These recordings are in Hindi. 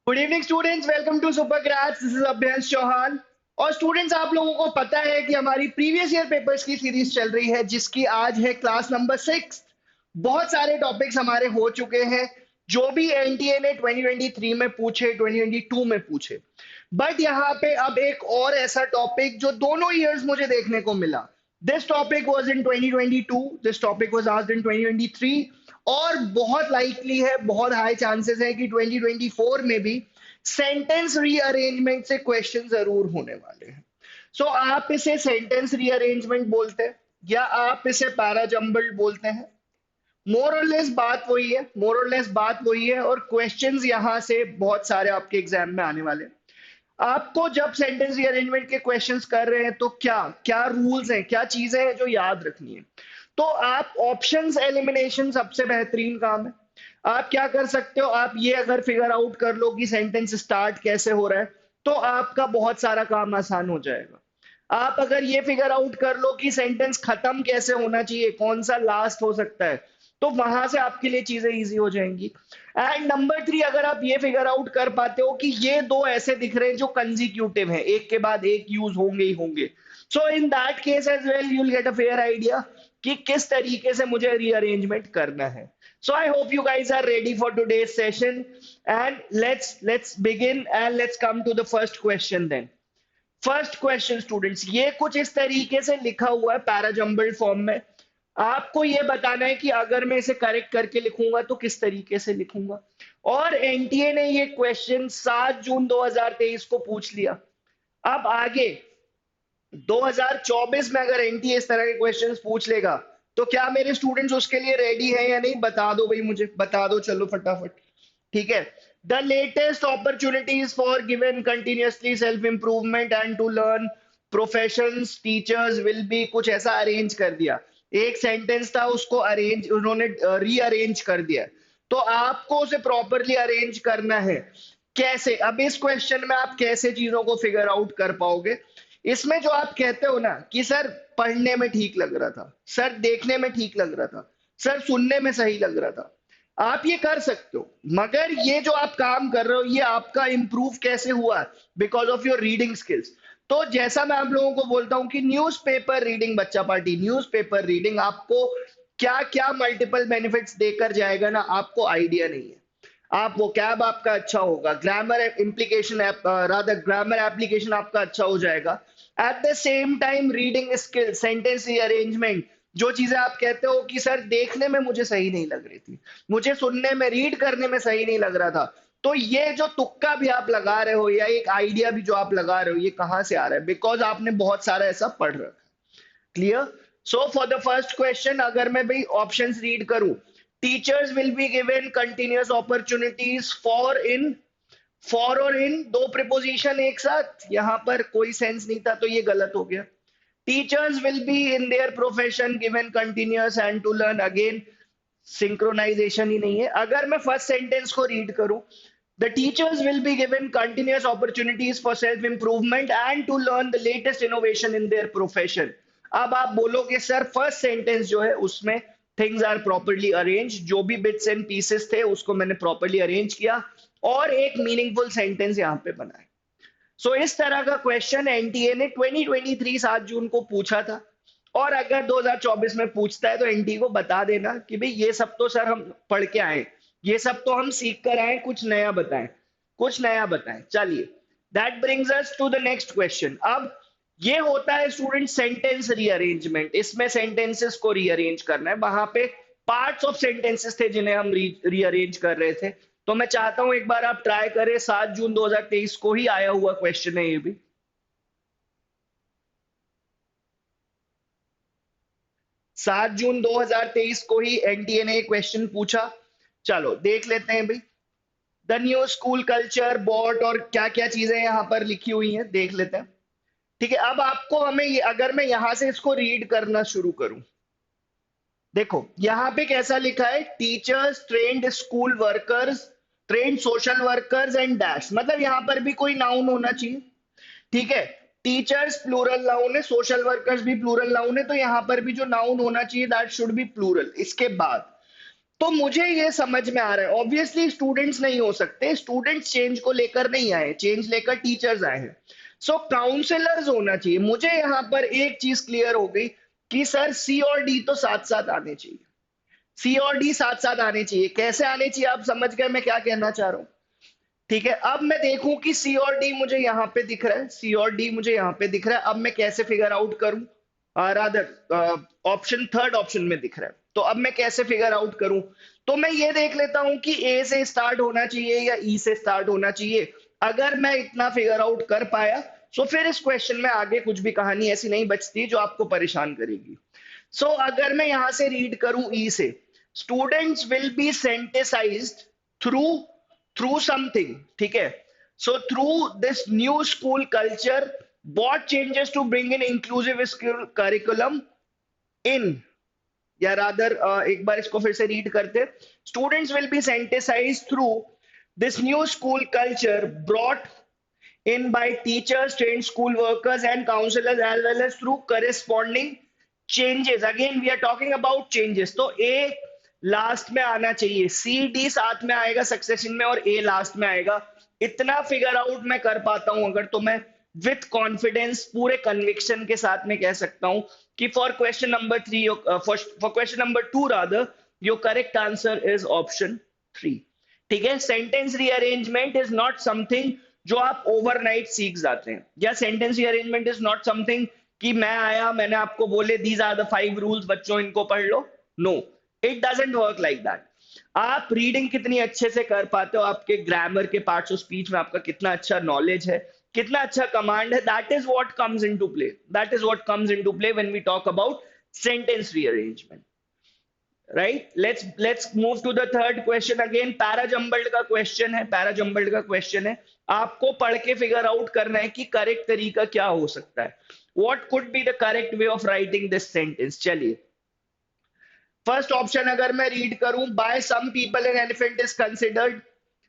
Good evening students, welcome to super grads. This is Abhyansh Chauhan. और स्टूडेंट्स, आप लोगों को पता है कि हमारी प्रीवियस ईयर पेपर्स की सीरीज चल रही है, जिसकी आज है क्लास नंबर 6। बहुत सारे टॉपिक्स हमारे हो चुके हैं जो भी एनटीए ने 2023 में पूछे, 2022 में पूछे। बट यहाँ पे अब एक और ऐसा टॉपिक जो दोनों ईयर्स मुझे देखने को मिला। This topic was in 2022, this topic was asked in 2023, और बहुत लाइकली है, बहुत हाई चांसेस है कि 2024 में भी सेंटेंस रीअरेंजमेंट से क्वेश्चन जरूर होने वाले हैं। सो आप इसे सेंटेंस रीअरेंजमेंट बोलते हैं या आप इसे पैराजम्बल्ड बोलते हैं। मोर और लेस बात वही है, मोर और लेस बात वही है। और क्वेश्चंस यहां से बहुत सारे आपके एग्जाम में आने वाले हैं। आपको जब सेंटेंस रीअरेंजमेंट के क्वेश्चंस कर रहे हैं तो क्या क्या रूल्स हैं, क्या चीजें हैं जो याद रखनी है। तो आप ऑप्शंस एलिमिनेशन सबसे बेहतरीन काम है। आप क्या कर सकते हो, आप ये अगर फिगर आउट कर लो कि सेंटेंस स्टार्ट कैसे हो रहा है, तो आपका बहुत सारा काम आसान हो जाएगा। आप अगर ये फिगर आउट कर लो कि सेंटेंस खत्म कैसे होना चाहिए, कौन सा लास्ट हो सकता है, तो वहां से आपके लिए चीजें इजी हो जाएंगी। एंड नंबर 3, अगर आप ये फिगर आउट कर पाते हो कि ये दो ऐसे दिख रहे हैं जो कंजिक्यूटिव हैं, एक के बाद एक यूज होंगे ही होंगे, so in that case as well you will get a fair idea कि किस तरीके से मुझे रीअरेंजमेंट करना है। So I hope you guys are ready for today's session, and let's begin and let's come to the first question then. First question students, ये कुछ इस तरीके से लिखा हुआ है पैराजंबल्ड फॉर्म में। आपको ये बताना है कि अगर मैं इसे करेक्ट करके लिखूंगा तो किस तरीके से लिखूंगा। और एनटीए ने ये क्वेश्चन 7 जून 2023 को पूछ लिया। अब आगे 2024 में अगर एनटीए इस तरह के क्वेश्चंस पूछ लेगा तो क्या मेरे स्टूडेंट्स उसके लिए रेडी हैं या नहीं, बता दो भाई, मुझे बता दो, चलो फटाफट। ठीक है। The latest opportunities for given continuously self improvement and to learn professions teachers will be, कुछ ऐसा अरेंज कर दिया। एक सेंटेंस था, उसको अरेंज उन्होंने रीअरेंज कर दिया। तो आपको उसे प्रॉपरली अरेंज करना है। कैसे, अब इस क्वेश्चन में आप कैसे चीजों को फिगर आउट कर पाओगे। इसमें जो आप कहते हो ना कि सर पढ़ने में ठीक लग रहा था, सर देखने में ठीक लग रहा था, सर सुनने में सही लग रहा था, आप ये कर सकते हो। मगर ये जो आप काम कर रहे हो ये आपका इंप्रूव कैसे हुआ, because of your reading skills. तो जैसा मैं आप लोगों को बोलता हूं कि न्यूज़पेपर रीडिंग, बच्चा पार्टी, न्यूज़पेपर रीडिंग आपको क्या क्या मल्टीपल बेनिफिट्स देकर जाएगा ना, आपको आइडिया नहीं है। आप वो कैब आपका अच्छा होगा, grammar implication rather grammar application आपका अच्छा हो जाएगा। At the same time reading skill, sentence arrangement, जो चीजें आप कहते हो कि सर देखने में मुझे सही नहीं लग रही थी, मुझे सुनने में, रीड करने में सही नहीं लग रहा था, तो ये जो तुक्का भी आप लगा रहे हो या एक आइडिया भी जो आप लगा रहे हो, ये कहाँ से आ रहा है, बिकॉज आपने बहुत सारा ऐसा पढ़ रखा है। Clear. So for the first question अगर मैं भाई ऑप्शंस रीड करूं, teachers will be given continuous opportunities for in, for और इन दो प्रिपोजिशन एक साथ, यहां पर कोई सेंस नहीं था तो ये गलत हो गया। Teachers will be in their profession given continuous and to learn, again synchronization ही नहीं है। अगर मैं फर्स्ट सेंटेंस को रीड करूं, the teachers will be given continuous opportunities for self improvement and to learn the latest innovation in their profession. अब आप बोलोगे सर फर्स्ट सेंटेंस जो है उसमें थिंग्स आर प्रॉपर्ली अरेंज, जो भी बिट्स एंड पीसेस थे उसको मैंने प्रॉपर्ली अरेंज किया और एक मीनिंगफुल सेंटेंस यहां पे बनाया। सो इस तरह का क्वेश्चन एनटीए ने 2023 7 जून को पूछा था। और अगर 2024 में पूछता है तो एनटीए को बता देना कि भाई ये सब तो सर हम पढ़ के आए, ये सब तो हम सीख कर आए, कुछ नया बताएं, कुछ नया बताएं। चलिए, that brings us to the next question. अब ये होता है स्टूडेंट सेंटेंस रीअरेंजमेंट, इसमें सेंटेंसेस को रीअरेंज करना है। वहां पे पार्ट्स ऑफ सेंटेंसेस थे जिन्हें हम रीअरेंज कर रहे थे। तो मैं चाहता हूं एक बार आप ट्राई करें, 7 जून 2023 को ही आया हुआ क्वेश्चन है ये भी। 7 जून 2023 को ही एनटीए ने क्वेश्चन पूछा। चलो देख लेते हैं भाई। The new school culture bought और क्या क्या चीजें यहाँ पर लिखी हुई हैं, देख लेते हैं। ठीक है। अब आपको हमें अगर मैं यहां से इसको रीड करना शुरू करूं, देखो यहां पे कैसा लिखा है, teachers, trained school workers, trained social workers and dash, मतलब यहां पर भी कोई नाउन होना चाहिए। ठीक है। टीचर्स प्लूरल नाउन है, सोशल वर्कर्स भी प्लूरल नाउन है, तो यहां पर भी जो नाउन होना चाहिए दैट शुड बी प्लूरल। इसके बाद तो मुझे ये समझ में आ रहा है, ऑब्वियसली स्टूडेंट्स नहीं हो सकते, स्टूडेंट्स चेंज को लेकर नहीं आए, चेंज लेकर टीचर्स आए हैं। सो काउंसलर्स होना चाहिए। मुझे यहाँ पर एक चीज क्लियर हो गई कि सर सी और डी तो साथ साथ आने चाहिए, सी और डी साथ साथ आने चाहिए। कैसे आने चाहिए आप समझ गए मैं क्या कहना चाह रहा हूँ? ठीक है, अब मैं देखूं कि सी और डी मुझे यहाँ पे दिख रहा है, सी और डी मुझे यहाँ पे दिख रहा है, अब मैं कैसे फिगर आउट करूं? रादर ऑप्शन थर्ड ऑप्शन में दिख रहा है, तो अब मैं कैसे फिगर आउट करूं? तो मैं ये देख लेता हूं कि ए से स्टार्ट होना चाहिए या ई से स्टार्ट होना चाहिए। अगर मैं इतना फिगर आउट कर पाया तो फिर इस क्वेश्चन में आगे कुछ भी कहानी ऐसी नहीं बचती जो आपको परेशान करेगी। सो अगर मैं यहां से रीड करूं ई से, students will be sensitized through through something, ठीक है। So through this new school culture, what changes to bring in inclusive curriculum in, या रादर एक बार इसको फिर से रीड करते, students will be sensitized through this new school culture brought in by teachers, trained school workers and counselors as well as through corresponding changes. Again we are talking about changes. तो A लास्ट में आना चाहिए, सी डी साथ में आएगा सक्सेशन में और ए लास्ट में आएगा। इतना फिगर आउट मैं कर पाता हूं अगर, तो मैं विथ कॉन्फिडेंस पूरे कन्विक्शन के साथ में कह सकता हूं कि for question number 3, for question number 2 rather, your correct answer is option 3। ठीक है, sentence rearrangement is not something जो आप ओवरनाइट सीख जाते हैं, या sentence rearrangement is not something कि मैं आया मैंने आपको बोले दीज आर द 5 रूल्स बच्चों इनको पढ़ लो। No, it doesn't work like that. आप रीडिंग कितनी अच्छे से कर पाते हो, आपके ग्रामर के पार्ट्स ऑफ स्पीच में आपका कितना अच्छा नॉलेज है, कितना अच्छा कमांड है, that is what comes into play, that is what comes into play when we talk about sentence rearrangement. Right, let's move to the third question. Again para jumbled का क्वेश्चन है, पैरा जंबल्ड का क्वेश्चन है, आपको पढ़ के फिगर आउट करना है कि करेक्ट तरीका क्या हो सकता है, what could be the correct way of writing this sentence. चलिए, फर्स्ट ऑप्शन अगर मैं रीड करूं, by some people an elephant is considered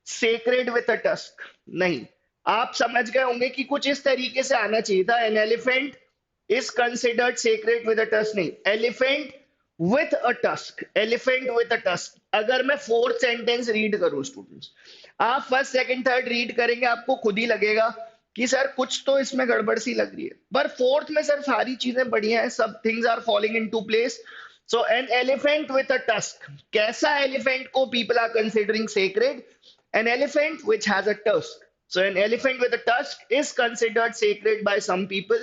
sacred with a tusk, नहीं, आप समझ गए होंगे कि कुछ इस तरीके से आना चाहिए था, an elephant is considered sacred with a tusk, नहीं, elephant with a tusk, elephant with a tusk. अगर मैं फोर्थ सेंटेंस रीड करूं स्टूडेंट्स, आप फर्स्ट सेकंड थर्ड रीड करेंगे आपको खुद ही लगेगा कि सर कुछ तो इसमें गड़बड़ सी लग रही है, पर फोर्थ में सर सारी चीजें बढ़िया है, सब things are falling into place. So an elephant with a tusk, कैसा एलिफेंट को people are considering sacred? An elephant which has a tusk. So an elephant with a tusk is considered sacred by some people।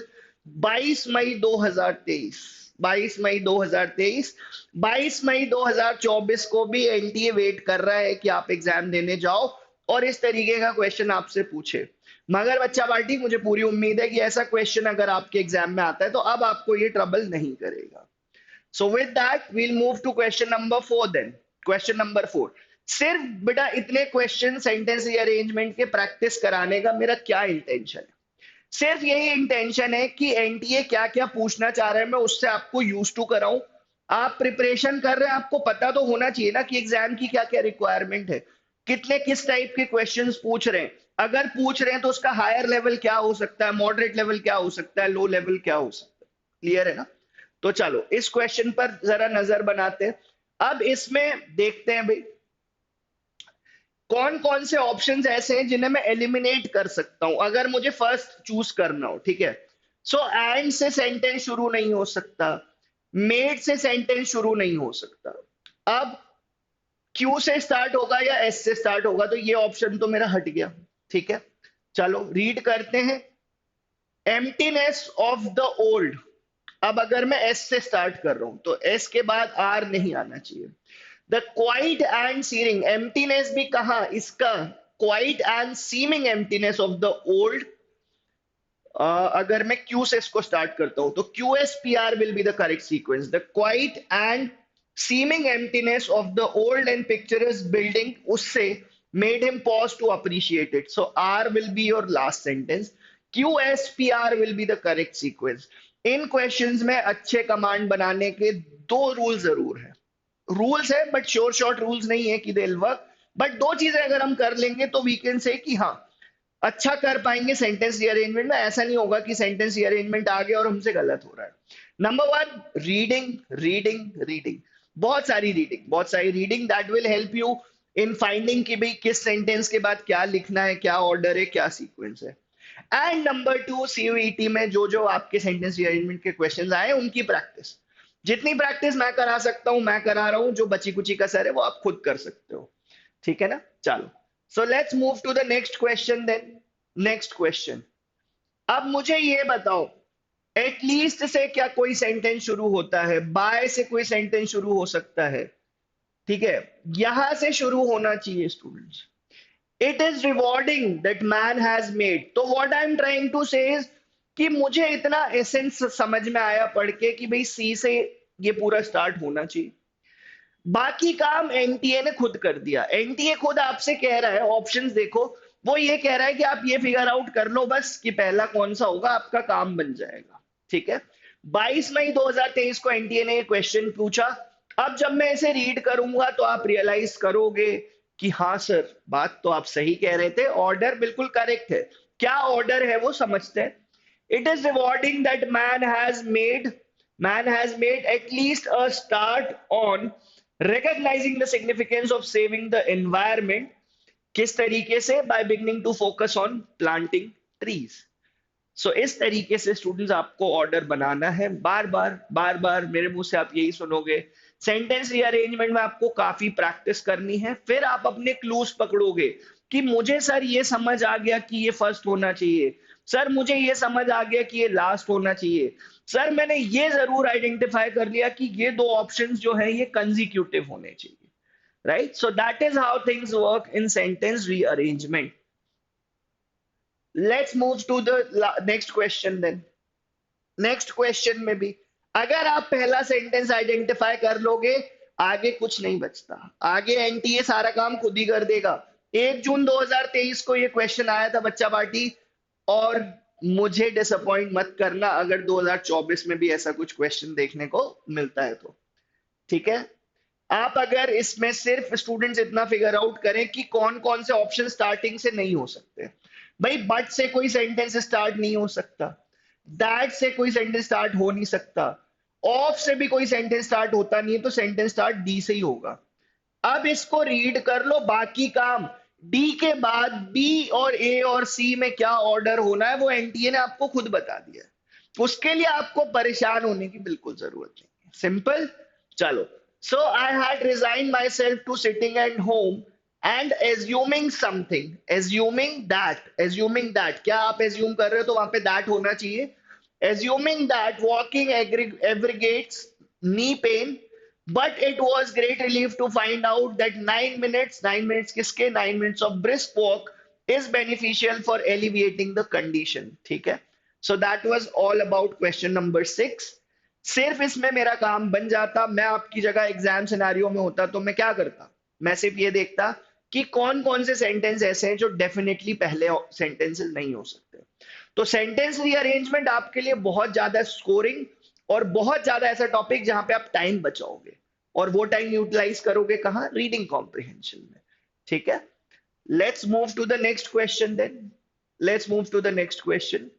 22 मई 2023, 22 मई 2023, 22 मई 2024 को भी एनटीए वेट कर रहा है कि आप एग्जाम देने जाओ और इस तरीके का क्वेश्चन आपसे पूछे। मगर बच्चा पार्टी, मुझे पूरी उम्मीद है कि ऐसा क्वेश्चन अगर आपके एग्जाम में आता है तो अब आपको ये ट्रबल नहीं करेगा। So with that we'll move to question number 4 then। question number 4, सिर्फ बेटा इतने क्वेश्चन सेंटेंस रीअरेंजमेंट के प्रैक्टिस कराने का मेरा क्या इंटेंशन है? सिर्फ यही इंटेंशन है कि एनटीए क्या क्या पूछना चाह रहे हैं मैं उससे आपको यूज टू कराऊं। आप प्रिपरेशन कर रहे हैं, आपको पता तो होना चाहिए ना कि एग्जाम की क्या क्या रिक्वायरमेंट है, कितने किस टाइप के क्वेश्चंस पूछ रहे हैं। अगर पूछ रहे हैं तो उसका हायर लेवल क्या हो सकता है, मॉडरेट लेवल क्या हो सकता है, लो लेवल क्या हो सकता है। क्लियर है ना? तो चलो इस क्वेश्चन पर जरा नजर बनाते हैं। अब इसमें देखते हैं भाई कौन कौन से ऑप्शंस ऐसे हैं जिन्हें मैं एलिमिनेट कर सकता हूं अगर मुझे फर्स्ट चूज करना हो। ठीक है, सो एंड से सेंटेंस शुरू नहीं हो सकता, मेड से सेंटेंस शुरू नहीं हो सकता। अब क्यू से स्टार्ट होगा या एस से स्टार्ट होगा, तो ये ऑप्शन तो मेरा हट गया। ठीक है, चलो रीड करते हैं। एम्प्टीनेस ऑफ द ओल्ड, अब अगर मैं एस से स्टार्ट कर रहा हूं तो एस के बाद आर नहीं आना चाहिए। The quiet and searing, emptiness भी कहा इसका, quiet and seeming emptiness of the old. अगर मैं क्यू से इसको स्टार्ट करता हूं तो Q S P R will be the correct sequence. The quiet and seeming emptiness of the old and picturesque building, उससे made him pause to appreciate it. So R will be your last sentence. QSPR will be the correct sequence. In questions में अच्छे कमांड बनाने के दो रूल जरूर है, रूल्स है बट श्योर शॉर्ट रूल्स नहीं है कि दे विल वर्क, बट दो चीजें अगर हम कर लेंगे तो वी कैन से कि हाँ अच्छा कर पाएंगे सेंटेंस रीअरेंजमेंट में। ऐसा नहीं होगा कि सेंटेंस रीअरेंजमेंट आ गया और हमसे गलत हो रहा है। Number one, reading reading reading. बहुत सारी reading that will help you in finding कि भाई किस सेंटेंस के बाद क्या लिखना है, क्या ऑर्डर है, क्या सीक्वेंस है। एंड नंबर टू, सीयूईटी में जो जो आपके सेंटेंस रीअरेंजमेंट के क्वेश्चंस आए उनकी प्रैक्टिस, जितनी प्रैक्टिस मैं करा सकता हूं मैं करा रहा हूं, जो बची कुची कसर है वो आप खुद कर सकते हो। ठीक है ना, चलो। So let's move to the next question then. Next question, अब मुझे ये बताओ, एटलीस्ट से क्या कोई सेंटेंस शुरू होता है? बाय से कोई सेंटेंस शुरू हो सकता है, ठीक है, यहां से शुरू होना चाहिए students. It is rewarding that man has made. तो what I am trying to say is कि मुझे इतना एसेंस समझ में आया पढ़ के कि भाई सी से ये पूरा स्टार्ट होना चाहिए। बाकी काम एनटीए ने खुद कर दिया। एनटीए खुद आपसे कह रहा है, ऑप्शंस देखो, वो ये कह रहा है कि आप ये फिगर आउट कर लो बस कि पहला कौन सा होगा, आपका काम बन जाएगा। ठीक है, 22 मई 2023 को एनटीए ने ये क्वेश्चन पूछा। अब जब मैं इसे रीड करूंगा तो आप रियलाइज करोगे कि हाँ सर, बात तो आप सही कह रहे थे, ऑर्डर बिल्कुल करेक्ट है। क्या ऑर्डर है वो समझते हैं। It is rewarding that man has made at least a start on recognizing the significance of saving the environment। किस तरीके से? By beginning to focus on planting trees. So इस तरीके से स्टूडेंट्स आपको ऑर्डर बनाना है। बार बार मेरे मुंह से आप यही सुनोगे। सेंटेंस रीअरेंजमेंट में आपको काफी प्रैक्टिस करनी है, फिर आप अपने क्लूज पकड़ोगे कि मुझे सर ये समझ आ गया कि ये फर्स्ट होना चाहिए, सर मुझे ये समझ आ गया कि ये लास्ट होना चाहिए, सर मैंने ये जरूर आइडेंटिफाई कर लिया कि ये दो ऑप्शंस जो है ये कंजिक्यूटिव होने चाहिए। Right, so that is how things work in sentence rearrangement. Let's move to the next question then. Next question में भी अगर आप पहला सेंटेंस आइडेंटिफाई कर लोगे, आगे कुछ नहीं बचता, आगे एनटीए सारा काम खुद ही कर देगा। 1 जून 2023 को ये क्वेश्चन आया था बच्चा पार्टी, और मुझे डिसअपॉइंट मत करना अगर 2024 में भी ऐसा कुछ क्वेश्चन देखने को मिलता है तो। ठीक है, आप अगर इसमें सिर्फ स्टूडेंट्स इतना फिगर आउट करें कि कौन कौन से ऑप्शन स्टार्टिंग से नहीं हो सकते। भाई बट से कोई सेंटेंस स्टार्ट नहीं हो सकता, दैट से कोई सेंटेंस स्टार्ट हो नहीं सकता, ऑफ से भी कोई सेंटेंस स्टार्ट होता नहीं है, तो सेंटेंस स्टार्ट डी से ही होगा। अब इसको रीड कर लो, बाकी काम डी के बाद बी और ए और सी में क्या ऑर्डर होना है वो एनटीए ने आपको खुद बता दिया है। उसके लिए आपको परेशान होने की बिल्कुल जरूरत नहीं है, सिंपल। चलो, so I had resign myself to sitting at home and assuming something, assuming that, क्या आप एज्यूम कर रहे हो तो वहां पे दैट होना चाहिए। Assuming that walking aggregates knee pain, but it was great relief to find out that 9 minutes किसके? 9 minutes of brisk walk is beneficial for alleviating the condition। ठीक है, so that was all about question number 6। सिर्फ इसमें मेरा काम बन जाता, मैं आपकी जगह एग्जाम सिनेरियो में होता तो मैं क्या करता? मैं सिर्फ ये देखता कि कौन कौन से सेंटेंस ऐसे हैं जो डेफिनेटली पहले सेंटेंसेस नहीं हो सकते। तो सेंटेंस रीअरेंजमेंट आपके लिए बहुत ज्यादा स्कोरिंग और बहुत ज्यादा ऐसा टॉपिक जहां पे आप टाइम बचाओगे, और वो टाइम यूटिलाइज करोगे कहां? रीडिंग कॉम्प्रिहेंशन में। ठीक है, let's move to the next question then. Let's move to the next question.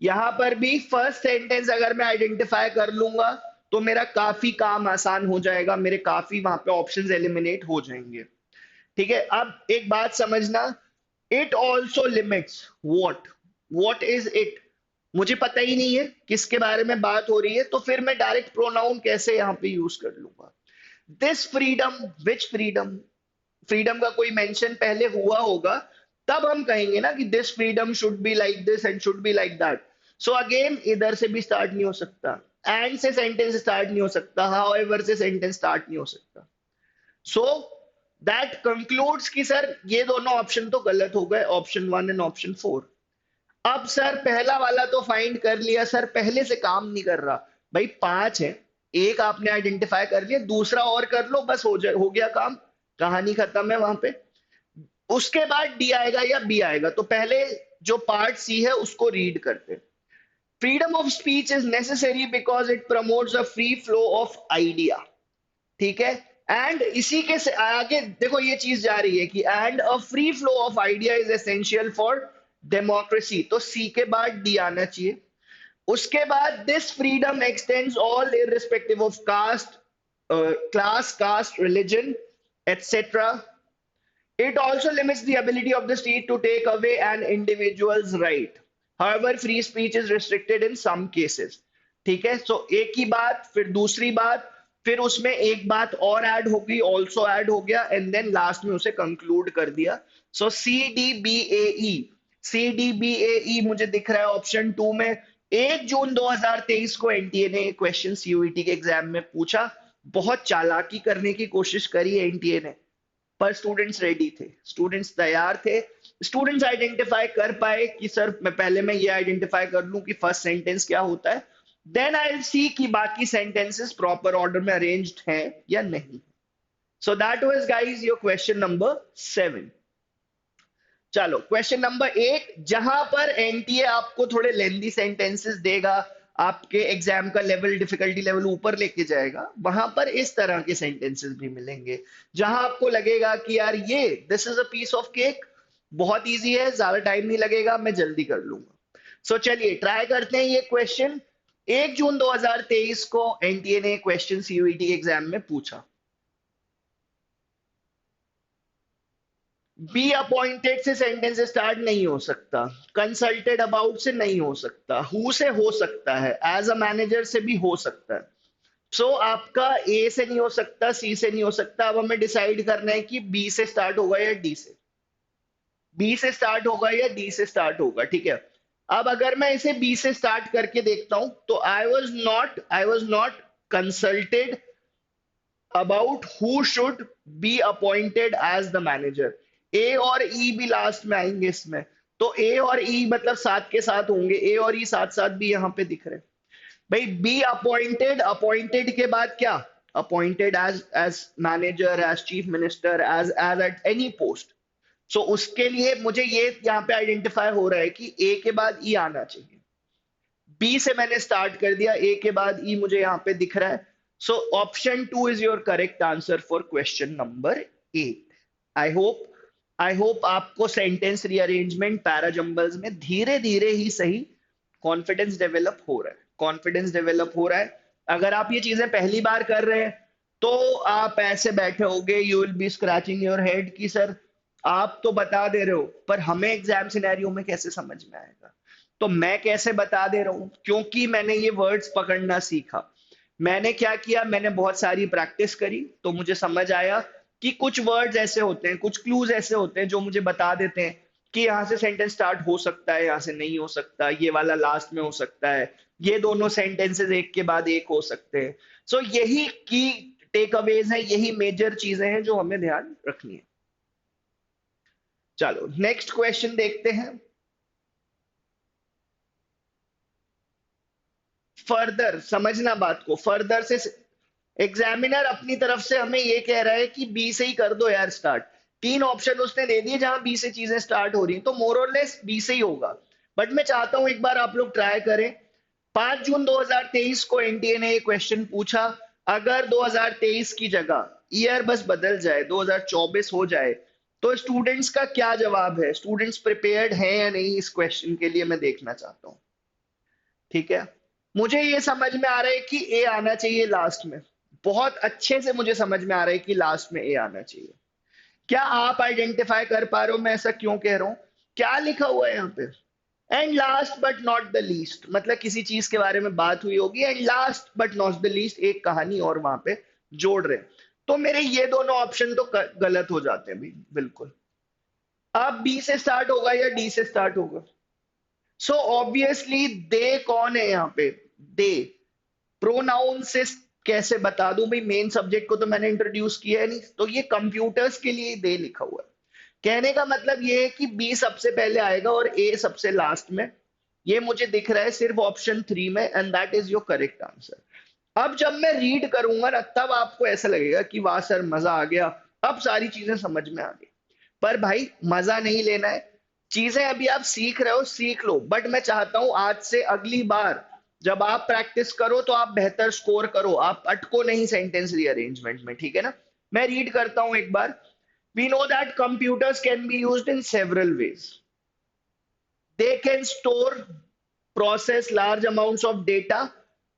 यहां पर भी फर्स्ट सेंटेंस अगर मैं आइडेंटिफाई कर लूंगा तो मेरा काफी काम आसान हो जाएगा, मेरे काफी वहां पे ऑप्शंस एलिमिनेट हो जाएंगे। ठीक है, अब एक बात समझना, it also limits what is it? मुझे पता ही नहीं है किसके बारे में बात हो रही है, तो फिर मैं डायरेक्ट प्रोनाउन कैसे यहां पे यूज कर लूंगा? This freedom, which freedom? Freedom का कोई मेंशन पहले हुआ होगा, तब हम कहेंगे ना कि this freedom should be like this and should be like that. So again इधर से भी स्टार्ट नहीं हो सकता, एंड से सेंटेंस स्टार्ट नहीं हो सकता, हाउएवर से सेंटेंस स्टार्ट नहीं हो सकता। सो दैट कंक्लूड्स कि सर ये दोनों ऑप्शन तो गलत हो गए, ऑप्शन 1 एंड ऑप्शन 4। अब सर पहला वाला तो फाइंड कर लिया, सर पहले से काम नहीं कर रहा। भाई 5 है, एक आपने आइडेंटिफाई कर लिया, दूसरा और कर लो, बस हो गया काम, कहानी खत्म है वहां पे। उसके बाद डी आएगा या बी आएगा, तो पहले जो पार्ट सी है उसको रीड करते। Freedom of speech is necessary because it promotes a free flow of idea. ठीक है, एंड इसी के से आगे देखो ये चीज जा रही है कि and a free flow of idea is essential for democracy, तो सी के बाद डी आना चाहिए। उसके बाद this freedom extends all irrespective of caste, class, caste, religion, etc. It also limits the ability of the state to take away an individual's right. However, free speech is restricted in some cases. ठीक है, सो एक ही बात, फिर दूसरी बात, फिर उसमें एक बात और ऐड हो गई, ऑल्सो ऐड हो गया, एंड देन लास्ट में उसे कंक्लूड कर दिया. सो सी डी बी ए ई मुझे दिख रहा है ऑप्शन 2 में. 1 जून 2023 को एनटीए ने क्वेश्चन सीयूईटी के एग्जाम में पूछा. बहुत चालाकी करने की कोशिश करी है एनटीए ने, पर स्टूडेंट्स रेडी थे, स्टूडेंट्स तैयार थे. स्टूडेंट्स आइडेंटिफाई कर पाए कि सर मैं ये आइडेंटिफाई कर लूं कि फर्स्ट सेंटेंस क्या होता है, देन आई विल सी कि बाकी सेंटेंसेस प्रॉपर ऑर्डर में अरेंज्ड हैं या नहीं. So that was guys your question number 7. चलो क्वेश्चन नंबर 8, जहां पर एनटीए आपको थोड़े लेंदी सेंटेंसेस देगा, आपके एग्जाम का लेवल, डिफिकल्टी लेवल ऊपर लेके जाएगा, वहां पर इस तरह के सेंटेंसेस भी मिलेंगे जहां आपको लगेगा कि यार ये this is a piece of cake, बहुत इजी है, ज्यादा टाइम नहीं लगेगा, मैं जल्दी कर लूंगा. सो चलिए ट्राई करते हैं ये क्वेश्चन. 1 जून 2023 को एनटीए ने क्वेश्चन सीयूईटी एग्जाम में पूछा. बी अपॉइंटेड से सेंटेंस स्टार्ट नहीं हो सकता, कंसल्टेड अबाउट से नहीं हो सकता, हु से हो सकता है, एज अ मैनेजर से भी हो सकता है. आपका ए से नहीं हो सकता, सी से नहीं हो सकता. अब हमें डिसाइड करना है कि बी से स्टार्ट होगा या डी से, बी से स्टार्ट होगा या डी से स्टार्ट होगा. ठीक है, अब अगर मैं इसे बी से स्टार्ट करके देखता हूं तो I was not consulted about who should be appointed as the manager. ए और ई भी लास्ट में आएंगे इसमें, तो ए और ई मतलब साथ के साथ होंगे, ए और ई साथ साथ भी यहां पे दिख रहे हैं. भाई बी अपॉइंटेड, अपॉइंटेड के बाद क्या, appointed as as manager, as chief minister, as at any post. उसके लिए मुझे ये यहाँ पे आइडेंटिफाई हो रहा है कि ए के बाद ई आना चाहिए. बी से मैंने स्टार्ट कर दिया, ए के बाद ई मुझे यहाँ पे दिख रहा है. So option 2 is your correct answer for question number 8. I hope आपको सेंटेंस रीअरेंजमेंट पैराजंबल्स में धीरे धीरे ही सही कॉन्फिडेंस डेवलप हो रहा है, कॉन्फिडेंस डेवलप हो रहा है. अगर आप ये चीजें पहली बार कर रहे हैं तो आप ऐसे बैठे होगे, you will be scratching your head कि सर आप तो बता दे रहे हो पर हमें एग्जाम सिनेरियो में कैसे समझ में आएगा. तो मैं कैसे बता दे रहा हूं, क्योंकि मैंने ये वर्ड्स पकड़ना सीखा. मैंने क्या किया, मैंने बहुत सारी प्रैक्टिस करी, तो मुझे समझ आया कि कुछ वर्ड्स ऐसे होते हैं, कुछ क्लूज ऐसे होते हैं जो मुझे बता देते हैं कि यहाँ से सेंटेंस स्टार्ट हो सकता है, यहाँ से नहीं हो सकता, ये वाला लास्ट में हो सकता है, ये दोनों सेंटेंसेस एक के बाद एक हो सकते हैं. यही की टेक अवेज है, यही मेजर चीजें हैं जो हमें ध्यान रखनी है. चलो नेक्स्ट क्वेश्चन देखते हैं. फर्दर समझना बात को, फर्दर से एग्जामिनर अपनी तरफ से हमें ये कह रहा है कि बी से ही कर दो यार स्टार्ट. 3 ऑप्शन उसने दे दिए जहां बी से चीजें स्टार्ट हो रही हैं, तो मोर और लेस बी से ही होगा. बट मैं चाहता हूं एक बार आप लोग ट्राई करें. 5 जून 2023 को एनटीए ने एक क्वेश्चन पूछा, अगर 2023 की जगह ईयर बस बदल जाए, 2024 हो जाए, तो स्टूडेंट्स का क्या जवाब है, स्टूडेंट्स प्रिपेयर्ड हैं या नहीं इस क्वेश्चन के लिए, मैं देखना चाहता हूं. ठीक है, मुझे ये समझ में आ रहा है कि ए आना चाहिए लास्ट में, बहुत अच्छे से मुझे समझ में आ रहा है कि लास्ट में ए आना चाहिए. क्या आप आइडेंटिफाई कर पा रहे हो मैं ऐसा क्यों कह रहा हूं, क्या लिखा हुआ है यहाँ पे, and last but not the least, मतलब किसी चीज के बारे में बात हुई होगी, and last but not the least एक कहानी और वहां पे जोड़ रहे हैं. तो मेरे ये दोनों ऑप्शन तो गलत हो जाते हैं भी बिल्कुल. अब बी से स्टार्ट होगा या डी से स्टार्ट होगा. ऑब्वियसली दे कौन है यहाँ पे, दे प्रोनाउन से कैसे बता दूं भाई, मेन सब्जेक्ट को तो मैंने इंट्रोड्यूस किया है नहीं, तो ये कंप्यूटर्स के लिए दे लिखा हुआ है. कहने का मतलब ये है कि बी सबसे पहले आएगा और ए सबसे लास्ट में. ये मुझे दिख रहा है सिर्फ ऑप्शन 3 में, and that is your correct answer. अब जब मैं रीड करूंगा ना तब आपको ऐसा लगेगा कि वाह सर मजा आ गया, अब सारी चीजें समझ में आ गई. पर भाई मजा नहीं लेना है, चीजें अभी आप सीख रहे हो, सीख लो, बट मैं चाहता हूं आज से अगली बार जब आप प्रैक्टिस करो तो आप बेहतर स्कोर करो, आप अटको नहीं सेंटेंस रीअरेंजमेंट में. ठीक है ना, मैं रीड करता हूं एक बार. We know that computers can be used in several ways. They can store process large amounts of data,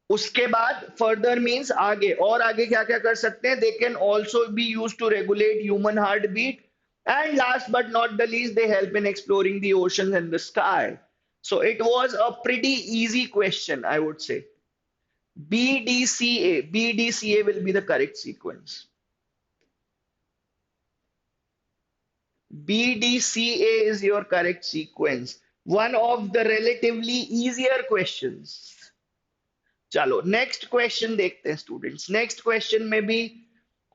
उसके बाद फर्दर मींस आगे, और आगे क्या क्या कर सकते हैं, they can also be use to regulate human heart beat, and last but not the least they help in exploring the oceans and the sky. So it was a pretty easy question, I would say. BDCA. BDCA will be the correct sequence. BDCA is your correct sequence. One of the relatively easier questions. चलो नेक्स्ट क्वेश्चन देखते हैं स्टूडेंट्स. नेक्स्ट क्वेश्चन में भी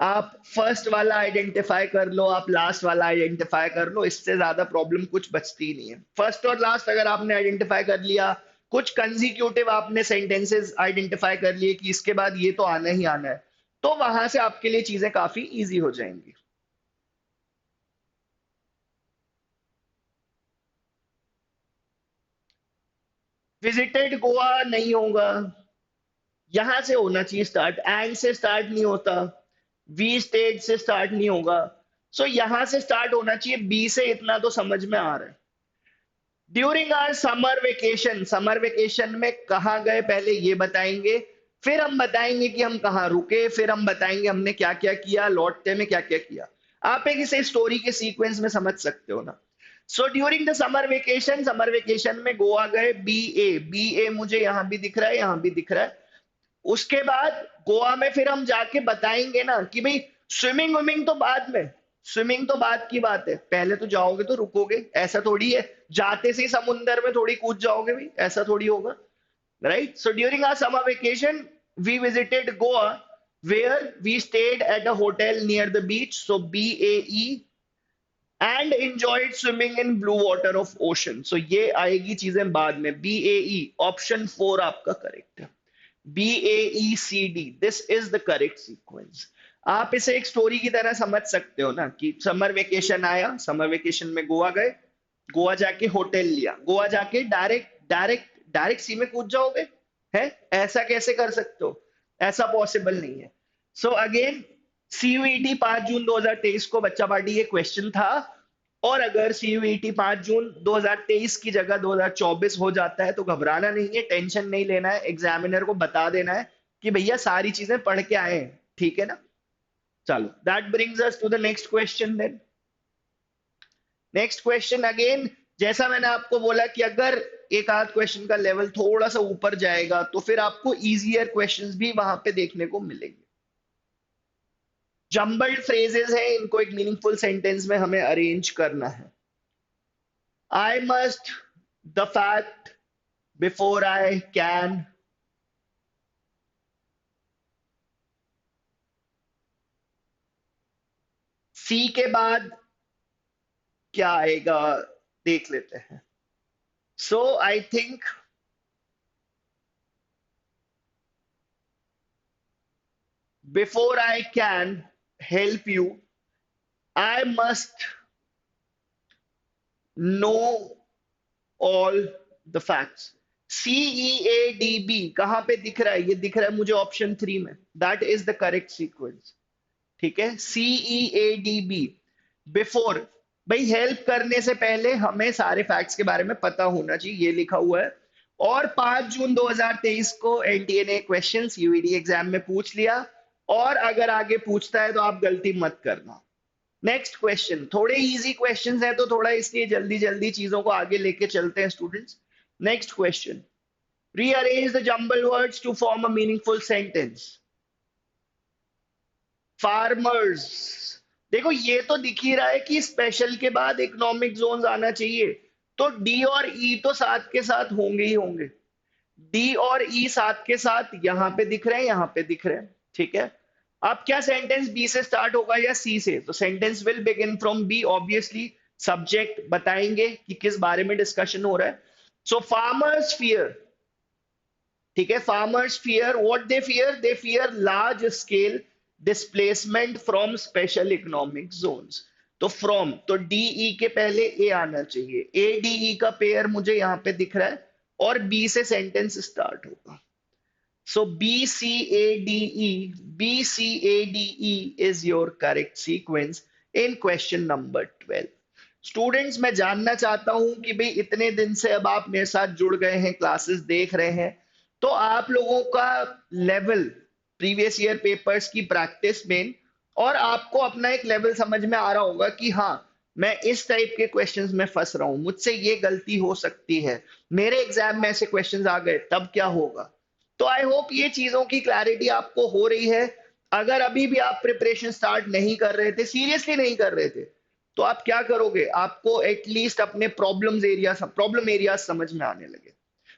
आप फर्स्ट वाला आइडेंटिफाई कर लो, आप लास्ट वाला आइडेंटिफाई कर लो, इससे ज्यादा प्रॉब्लम कुछ बचती नहीं है. फर्स्ट और लास्ट अगर आपने आइडेंटिफाई कर लिया, कुछ कंजिक्यूटिव आपने सेंटेंसेस आइडेंटिफाई कर लिए कि इसके बाद ये तो आना ही आना है, तो वहां से आपके लिए चीजें काफी इजी हो जाएंगी. विजिटेड गोवा नहीं होगा, यहां से होना चाहिए स्टार्ट, एंड से स्टार्ट नहीं होता, वी स्टेट से स्टार्ट नहीं होगा, सो यहां से स्टार्ट होना चाहिए, बी से इतना तो समझ में आ रहा है. During our summer vacation, summer vacation में कहाँ गए पहले ये बताएंगे, फिर हम बताएंगे कि हम कहाँ रुके, फिर हम बताएंगे हमने क्या क्या किया, लौटते में क्या क्या किया. आप एक इसे स्टोरी के सीक्वेंस में समझ सकते हो ना. So during the summer vacation में गोवा गए, बी ए, बी ए मुझे यहां भी दिख रहा है, यहां भी दिख रहा है. उसके बाद गोवा में फिर हम जाके बताएंगे ना कि भाई स्विमिंग विमिंग तो बाद में, स्विमिंग तो बाद की बात है, पहले तो जाओगे तो रुकोगे, ऐसा थोड़ी है जाते से ही समुंदर में थोड़ी कूद जाओगे भी, ऐसा थोड़ी होगा, right. So during our summer vacation we visited Goa where we stayed at a hotel near the beach, so BAE, and enjoyed swimming in blue water of ocean. so ये आएगी चीजें बाद में. BAE ऑप्शन 4 आपका करेक्ट है. BAECD, this is the correct sequence. आप इसे एक स्टोरी की तरह समझ सकते हो ना कि समर वेकेशन आया, समर वेकेशन में गोवा गए, गोवा जाके होटल लिया, गोवा जाके डायरेक्ट डायरेक्ट डायरेक्ट सी में कूद जाओगे, है ऐसा कैसे कर सकते हो, ऐसा पॉसिबल नहीं है. सो अगेन CUET 5 जून 2023 को बच्चा पार्टी ये क्वेश्चन था, और अगर CUET 5 जून 2023 की जगह 2024 हो जाता है तो घबराना नहीं है, टेंशन नहीं लेना है, एग्जामिनर को बता देना है कि भैया सारी चीजें पढ़ के आए हैं, ठीक है ना. चलो that brings us to the next question then. Next question again, जैसा मैंने आपको बोला कि अगर एक आध क्वेश्चन का लेवल थोड़ा सा ऊपर जाएगा तो फिर आपको इजियर क्वेश्चंस भी वहां पे देखने को मिलेंगे. जम्बल्ड फ्रेजेस है, इनको एक मीनिंगफुल सेंटेंस में हमें अरेंज करना है. I must, the fact, before I can, C के बाद क्या आएगा देख लेते हैं. So I think before I can help you, I must know all the facts. CEADB कहां पे दिख रहा है, ये दिख रहा है मुझे ऑप्शन 3 में, that is the correct sequence. ठीक है, CEADB. बिफोर, भाई हेल्प करने से पहले हमें सारे फैक्ट्स के बारे में पता होना चाहिए, ये लिखा हुआ है. और 5 जून 2023 को NTA ने क्वेश्चन CUET एग्जाम में पूछ लिया, और अगर आगे पूछता है तो आप गलती मत करना. नेक्स्ट क्वेश्चन, थोड़े इजी क्वेश्चंस हैं तो थोड़ा इसलिए जल्दी जल्दी चीजों को आगे लेके चलते हैं students. Next question, rearrange the jumble words to form a meaningful sentence. Farmers, देखो ये तो दिख ही रहा है कि स्पेशल के बाद इकोनॉमिक जोन्स आना चाहिए, तो डी और ई तो साथ के साथ होंगे ही होंगे. डी और ई साथ के साथ यहां पे दिख रहे हैं, यहां पे दिख रहे हैं, ठीक है. अब क्या सेंटेंस बी से स्टार्ट होगा या सी से, तो sentence will begin from B obviously. Subject बताएंगे कि किस बारे में डिस्कशन हो रहा है. सो फार्मर्स फियर, ठीक है, farmers fear, what they fear large scale displacement from special economic zones. तो फ्रॉम, तो डीई के पहले ए आना चाहिए, ADE का पेयर मुझे यहां पे दिख रहा है, और बी से सेंटेंस स्टार्ट होगा. सो BCADE is your correct sequence in question number 12. Students मैं जानना चाहता हूं कि भाई इतने दिन से अब आप मेरे साथ जुड़ गए हैं, क्लासेस देख रहे हैं, तो आप लोगों का लेवल प्रीवियस ईयर पेपर्स की प्रैक्टिस में, और आपको अपना एक लेवल समझ में आ रहा होगा कि हाँ मैं इस टाइप के क्वेश्चंस में फंस रहा हूं, मुझसे ये गलती हो सकती है, मेरे एग्जाम में ऐसे क्वेश्चंस आ गए तब क्या होगा। तो आई होप ये चीजों की क्लैरिटी आपको हो रही है। अगर अभी भी आप प्रिपरेशन स्टार्ट नहीं कर रहे थे, सीरियसली नहीं कर रहे थे, तो आप क्या करोगे, आपको एटलीस्ट अपने प्रॉब्लम एरिया समझ में आने लगे।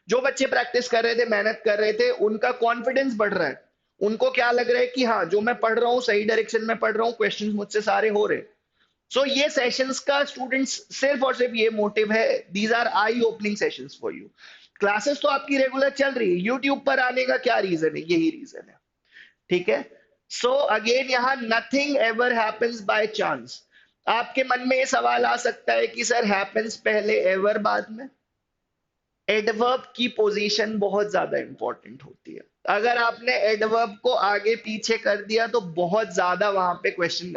जो बच्चे प्रैक्टिस कर रहे थे, मेहनत कर रहे थे, उनका कॉन्फिडेंस बढ़ रहा है, उनको क्या लग रहा है कि हाँ जो मैं पढ़ रहा हूँ सही डायरेक्शन में पढ़ रहा हूँ, क्वेश्चंस मुझसे सारे हो रहे। सो ये सेशंस का स्टूडेंट्स सिर्फ और सिर्फ ये मोटिव है, these are I opening sessions for you. Classes तो आपकी रेगुलर चल रही है, यूट्यूब पर आने का क्या रीजन है, यही रीजन है। ठीक है। सो अगेन यहाँ nothing ever happens by chance. आपके मन में ये सवाल आ सकता है कि सर हैपेंस पहले एवर बाद में। एडवर्ब की पोजीशन बहुत ज्यादा इंपॉर्टेंट होती है। अगर आपने एडवर्ब को आगे पीछे कर दिया तो बहुत ज्यादा वहां पे क्वेश्चन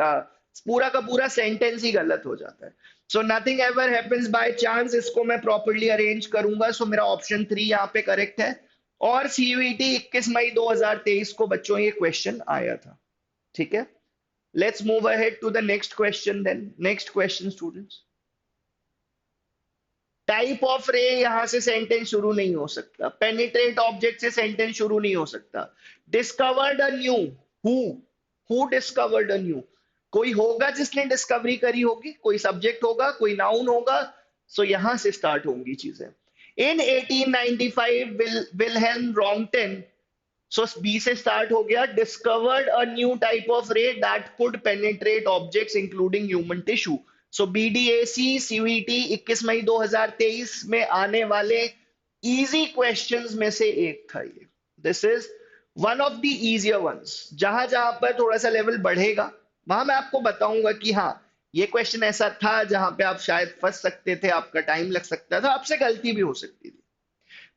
पूरा का पूरा सेंटेंस ही गलत हो जाता है। So nothing ever happens by chance, इसको मैं प्रॉपर्ली अरेंज करूंगा। सो मेरा ऑप्शन 3 यहाँ पे करेक्ट है। और सीयूईटी 21 मई 2023 को बच्चों ये क्वेश्चन आया था। ठीक है। Let's move ahead to the next question then. Next question students. Type of ray, यहां से सेंटेंस शुरू नहीं हो सकता। पेनिट्रेट ऑब्जेक्ट से सेंटेंस शुरू नहीं हो सकता। Discovered a new, who who discovered a new, कोई होगा जिसने डिस्कवरी करी होगी, कोई सब्जेक्ट होगा, कोई नाउन होगा। सो यहां से स्टार्ट होंगी चीजें। In 1895 Wilhelm Roentgen, so B से स्टार्ट हो गया, discovered a new type of ray that could penetrate objects including human tissue. So BDAC CVT 21 मई 2023 में आने वाले इजी क्वेश्चंस में से एक था ये। This is one of the easier ones. जहां जहां पर थोड़ा सा लेवल बढ़ेगा वहां मैं आपको बताऊंगा कि हाँ ये क्वेश्चन ऐसा था जहां पे आप शायद फंस सकते थे, आपका टाइम लग सकता था, आपसे गलती भी हो सकती थी।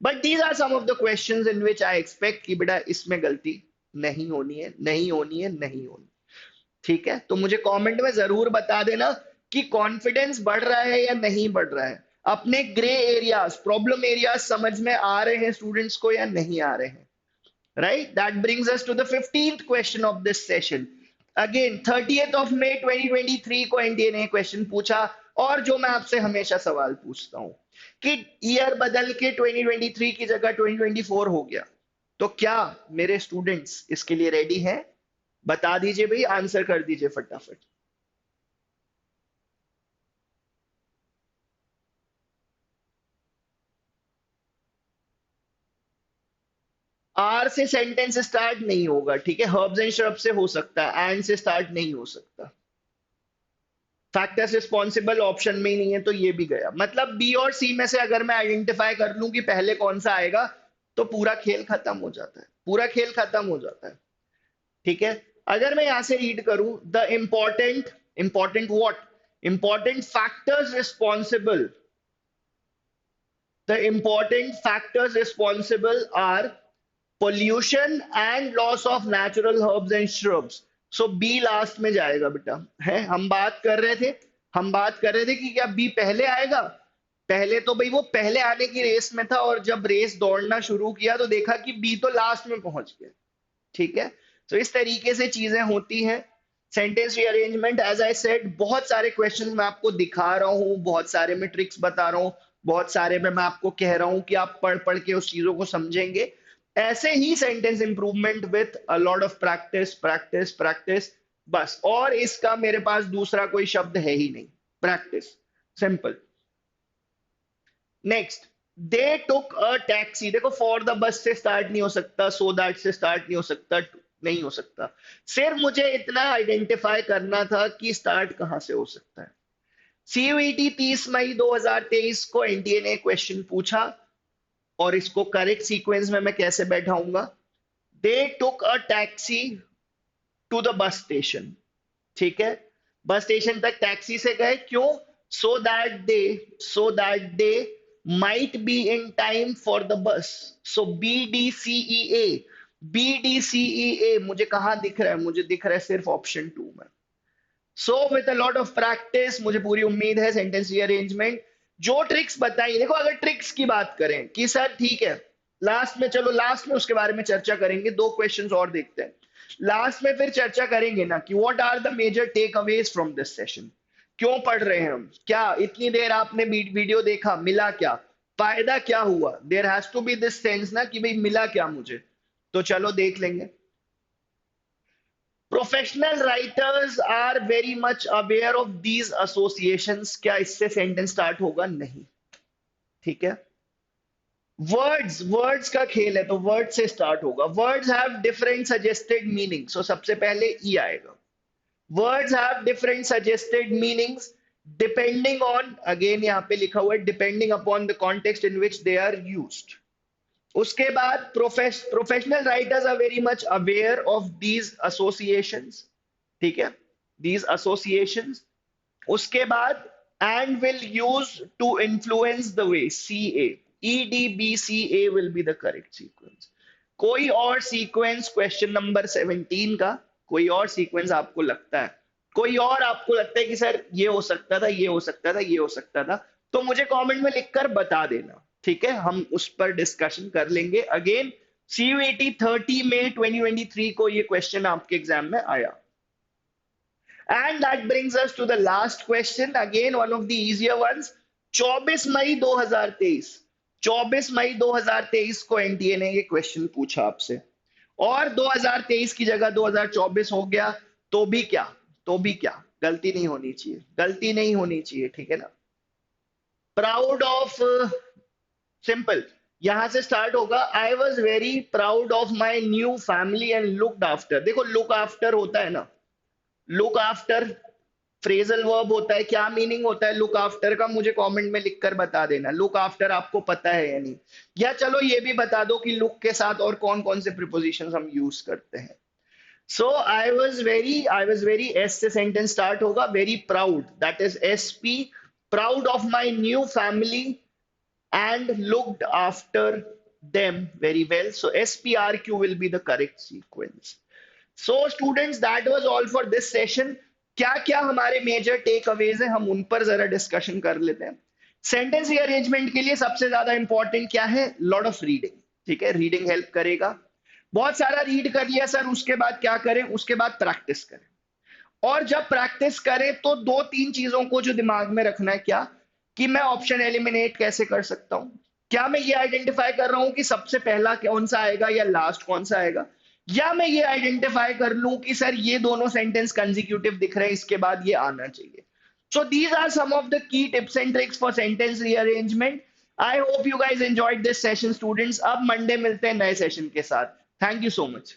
But these are some of the questions in which I expect कि बेटा इसमें गलती नहीं होनी है, नहीं होनी है, नहीं होनी। ठीक है। तो मुझे कमेंट में जरूर बता देना कि कॉन्फिडेंस बढ़ रहा है या नहीं बढ़ रहा है, अपने ग्रे एरियाज प्रॉब्लम एरियाज समझ में आ रहे हैं स्टूडेंट्स को या नहीं आ रहे हैं। Right, that brings us to the 15th question of this session. Again 30th of May 2023 को एनडीए ने क्वेश्चन पूछा। और जो मैं आपसे हमेशा सवाल पूछता हूं कि ईयर बदल के 2023 की जगह 2024 हो गया, तो क्या मेरे स्टूडेंट्स इसके लिए रेडी हैं? बता दीजिए भाई, आंसर कर दीजिए फटाफट। आर से सेंटेंस स्टार्ट नहीं होगा, ठीक है। हर्ब्स एंड श्रब से हो सकता है, एंड से स्टार्ट नहीं हो सकता। फैक्टर्स रिस्पॉन्सिबल ऑप्शन में ही नहीं है तो ये भी गया। मतलब बी और सी में से अगर मैं आइडेंटिफाई कर लूं कि पहले कौन सा आएगा तो पूरा खेल खत्म हो जाता है, पूरा खेल खत्म हो जाता है। ठीक है। अगर मैं यहां से रीड करूं, the important important what important factors responsible, the important factors responsible are pollution and loss of natural herbs and shrubs. So B last में जाएगा बेटा। है, हम बात कर रहे थे, हम बात कर रहे थे कि क्या बी पहले आएगा। पहले तो भाई वो पहले आने की रेस में था, और जब रेस दौड़ना शुरू किया तो देखा कि बी तो लास्ट में पहुंच गया। ठीक है। तो इस तरीके से चीजें होती हैं। Sentence rearrangement as I said, बहुत सारे क्वेश्चन मैं आपको दिखा रहा हूँ, बहुत सारे में ट्रिक्स बता रहा हूँ, बहुत सारे में मैं आपको कह रहा हूँ कि आप पढ़ पढ़ के उस चीजों को समझेंगे। ऐसे ही sentence improvement with a lot of practice practice practice, बस। और इसका मेरे पास दूसरा कोई शब्द है ही नहीं, practice, simple. Next, they took a taxi. देखो फॉर द बस से स्टार्ट नहीं हो सकता, सो दैट से स्टार्ट नहीं हो सकता, नहीं हो सकता। सिर्फ मुझे इतना आइडेंटिफाई करना था कि स्टार्ट कहां से हो सकता है। सीयूईटी 30 मई 2023 को एनटीए ने क्वेश्चन पूछा, और इसको करेक्ट सीक्वेंस में मैं कैसे बैठाऊंगा। They took a taxi to the bus station. ठीक है। बस स्टेशन तक टैक्सी से गए, क्यों? So that they might be in time for the bus. So BDCEA, BDCEA मुझे कहां दिख रहा है? मुझे दिख रहा है सिर्फ ऑप्शन 2 में। So with a lot of practice मुझे पूरी उम्मीद है सेंटेंस रीअरेंजमेंट जो ट्रिक्स बताई, देखो अगर ट्रिक्स की बात करें कि सर ठीक है लास्ट में, चलो लास्ट में उसके बारे में चर्चा करेंगे, दो क्वेश्चंस और देखते हैं लास्ट में, फिर चर्चा करेंगे ना कि what are the major takeaways from this session, क्यों पढ़ रहे हैं हम, क्या इतनी देर आपने वीडियो देखा, मिला क्या, फायदा क्या हुआ, there has to be this sense ना कि भाई मिला क्या मुझे, तो चलो देख लेंगे। Professional writers are very much aware of these associations, क्या इससे सेंटेंस स्टार्ट होगा, नहीं, ठीक है। वर्ड्स, वर्ड्स का खेल है तो वर्ड से स्टार्ट होगा, words have different suggested meaning, so सबसे पहले ई आएगा। Words have different suggested meanings depending on, again यहां पे लिखा हुआ है depending upon the context in which they are used. उसके बाद professional writers are very much aware of these associations, ठीक है, दीज एसोसिएशंस। उसके बाद and will use to influence the way, C A, EDBCA will be the correct sequence। कोई और सीक्वेंस क्वेश्चन नंबर 17 का, कोई और सीक्वेंस आपको लगता है, कोई और आपको लगता है कि सर ये हो सकता था, ये हो सकता था, ये हो सकता था, तो मुझे कमेंट में लिखकर बता देना, ठीक है, हम उस पर डिस्कशन कर लेंगे। अगेन CUET 30 मई 2023 को ये क्वेश्चन आपके एग्जाम में आया। And that brings us to the last question, again one of the easier ones. 24 May 2023, 24 May 2023 को एनटीए ने ये क्वेश्चन पूछा आपसे, और 2023 की जगह 2024 हो गया, तो भी क्या, तो भी क्या, गलती नहीं होनी चाहिए, गलती नहीं होनी चाहिए, ठीक है ना। प्राउड ऑफ, सिंपल, यहां से स्टार्ट होगा, I was very proud of my new family and looked after. देखो लुक आफ्टर होता है ना, लुक आफ्टर फ्रेजल वर्ब होता है, क्या मीनिंग होता है लुक आफ्टर का, मुझे कमेंट में लिखकर बता देना, लुक आफ्टर आपको पता है या नहीं, या चलो ये भी बता दो कि लुक के साथ और कौन कौन से प्रीपोजिशंस हम यूज करते हैं। So I was very, S से सेंटेंस स्टार्ट होगा, very proud, that is SP, proud of my new family and looked after them very well, so SPRQ will be the correct sequence। So students, that was all for this session। क्या क्या हमारे मेजर टेक अवेज हैं, हम उन पर जरा डिस्कशन कर लेते हैं। सेंटेंस रीअरेंजमेंट के लिए सबसे ज्यादा इंपॉर्टेंट क्या है, लॉट ऑफ रीडिंग, ठीक है, रीडिंग हेल्प करेगा। बहुत सारा रीड कर लिया सर, उसके बाद क्या करें, उसके बाद प्रैक्टिस करें, और जब प्रैक्टिस करें तो दो तीन चीजों को जो दिमाग में रखना है, क्या कि मैं ऑप्शन एलिमिनेट कैसे कर सकता हूं, क्या मैं ये आइडेंटिफाई कर रहा हूं कि सबसे पहला कौन सा आएगा या लास्ट कौन सा आएगा, या मैं ये आइडेंटिफाई कर लूं कि सर ये दोनों सेंटेंस कंसेक्यूटिव दिख रहे हैं, इसके बाद ये आना चाहिए। So these are some of the key tips and tricks for sentence rearrangement. I hope you guys enjoyed this session students. अब मंडे मिलते हैं नए सेशन के साथ। Thank you so much.